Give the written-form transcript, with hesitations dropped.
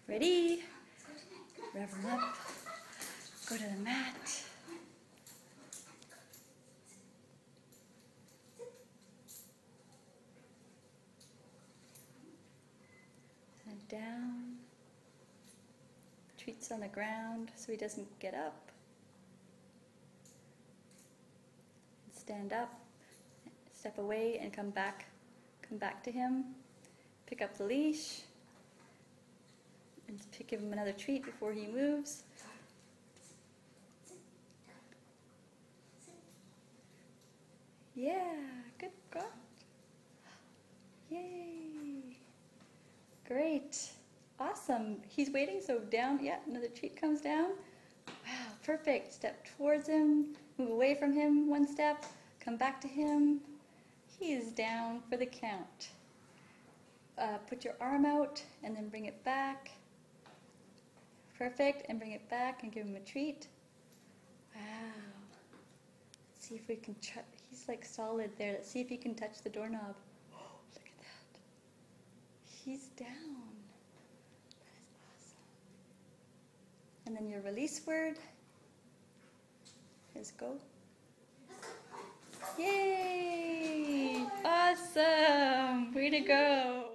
Ready? Rev him up. Go to the mat. And down. Treats on the ground so he doesn't get up. Stand up, step away and come back to him. Pick up the leash and give him another treat before he moves. Yeah, good girl. Yay. Great. Awesome. He's waiting, so down. Yeah, another treat comes down. Wow, perfect. Step towards him. Move away from him one step. Come back to him. He is down for the count. Put your arm out and then bring it back. Perfect. And bring it back and give him a treat. Wow. Let's see if we can he's like solid there. Let's see if you can touch the doorknob. Oh, look at that. He's down. That is awesome. And then your release word is go. Yay! Awesome! Way to go!